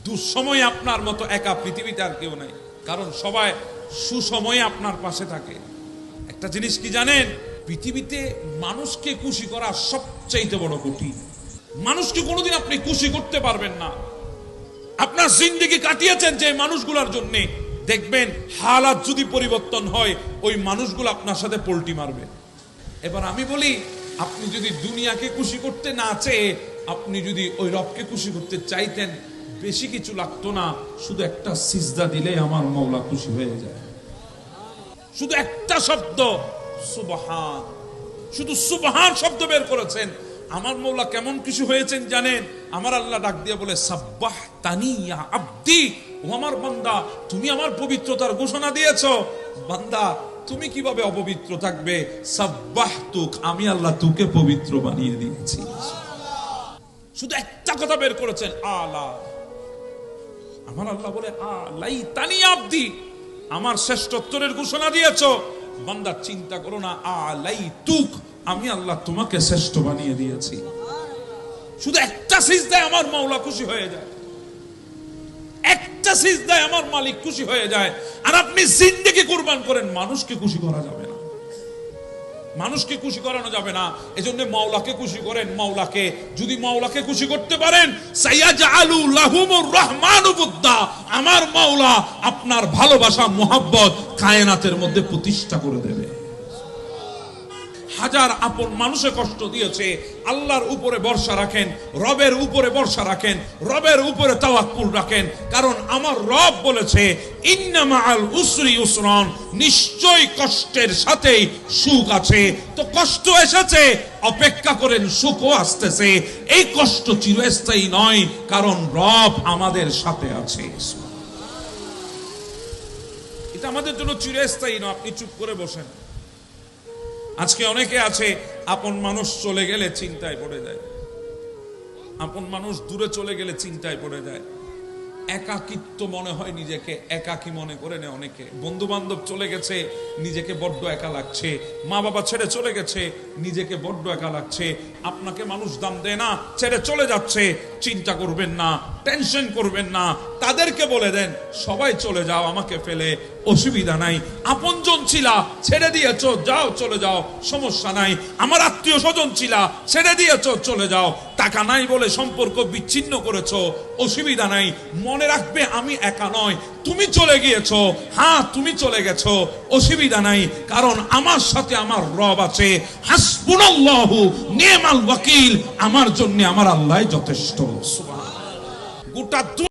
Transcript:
দুঃসময়ে আপনার মতো একা পৃথিবীতে আর কেউ নাই, কারণ সবাই সুসময়ে আপনার পাশে থাকে। একটা জিনিস কি জানেন, পৃথিবীতে মানুষকে খুশি করা সবচাইতে বড় কঠিন। মানুষকে কোনোদিন আপনি খুশি করতে পারবেন না। আপনার জিন্দেগি কাটিয়েছেন যে মানুষগুলোর জন্য, দেখবেন হালাত যদি পরিবর্তন হয় ওই মানুষগুলো আপনার সাথে পল্টি মারবে। এবার আমি বলি, আপনি যদি দুনিয়াকে খুশি করতে না চেয়ে আপনি যদি ওই রবকে খুশি করতে চাইতেন, বেশি কিছু লাগতো না, শুধু একটা সিজদা দিলে আমার মওলা খুশি হয়ে যায়। শুধু একটা শব্দ সুবহান, শুধু সুবহান শব্দ বের করেছেন, আমার মওলা কেমন খুশি হয়েছেন জানেন? আমার আল্লাহ ডাক দিয়ে বলে, সাব্বাহতানি ইয়া আব্দি, ও আমার বান্দা তুমি আমার পবিত্রতার ঘোষণা দিয়েছো। বান্দা তুমি কিভাবে অপবিত্র থাকবে? সাব্বাহতুক, আমি আল্লাহ তোকে পবিত্র বানিয়ে দিয়েছি। শুধু একটা কথা বের করেছেন, আলা। আমার আল্লাহ বলে, আলাইতানি আব্দি, আমার শ্রেষ্ঠত্বের ঘোষণা দিয়েছো। বান্দা চিন্তা করো না, আলাইতুক, আমি আল্লাহ তোমাকে শ্রেষ্ঠ বানিয়ে দিয়েছি। শুধু একটা সিজদায় আমার মাওলা খুশি হয়ে যায়, একটা সিজদায় আমার মালিক খুশি হয়ে যায়। আর আপনি জিন্দেগি কুরবান করেন, মানুষকে খুশি করা যাবে না, মানুষকে খুশি করানো যাবে না। এজন্য মাওলাকে খুশি করেন। মাওলাকে যদি মাওলাকে খুশি করতে পারেন, সাইয়াজআলু লাহুমুর রহমানু বুদ্দা, আমার মাওলা আপনার ভালোবাসা মোহাব্বত কায়নাতের মধ্যে প্রতিষ্ঠা করে দেবে। হাজার আপন মানুষে কষ্ট দিয়েছে, আল্লাহর উপরে ভরসা রাখেন, রবের উপরে ভরসা রাখেন, রবের উপরে তাওয়াক্কুল রাখেন। কারণ আমার রব বলেছে, ইন্না মাআল উসরি ইউসরান, নিশ্চয় কষ্টের সাথেই সুখ আছে। তো কষ্ট এসেছে, অপেক্ষা করেন, সুখও আসতেছে। এই কষ্ট চিরস্থায়ী নয়, কারণ রব আমাদের সাথে আছে। এটা আমাদের জন্য চিরস্থায়ী নয়। আপনি চুপ করে বসেন। আজকে অনেকে আছে, আপন মানুষ চলে গেলে চিন্তায় পড়ে যায়, আপন মানুষ দূরে চলে গেলে চিন্তায় পড়ে যায়। একাকিত্ব মনে হয়, নিজেকে একাকী মনে করে নেয় অনেকে। বন্ধু বান্ধব চলে গেছে, নিজেকে বড্ড একা লাগছে। মা বাবা ছেড়ে চলে গেছে, নিজেকে বড্ড একা লাগছে। আপনাকে মানুষ দাম দেয় না, ছেড়ে চলে যাচ্ছে। চিন্তা করবেন না, টেনশন করবেন না, তাদেরকে বলে দেন সবাই চলে যাও, আমাকে ফেলে অসুবিধা নাই। আপনজন ছিলা, ছেড়ে দিয়েছো, যাও চলে যাও, সমস্যা নাই। আমার আত্মীয় স্বজন ছিলা, ছেড়ে দিয়েছো, চলে যাও। টাকা নাই বলে সম্পর্ক বিচ্ছিন্ন করেছো, অসুবিধা নাই। মনে রাখবে, আমি একা নয়, তুমি চলে গিয়েছো, হ্যাঁ তুমি চলে গেছো, অসুবিধা নাই। কারণ আমার সাথে আমার রব আছে। হাসবুনাল্লাহু নি'মাল ওয়াকিল, আমার জন্য আমার আল্লাহ যথেষ্ট। সুবহানাল্লাহ। গোটা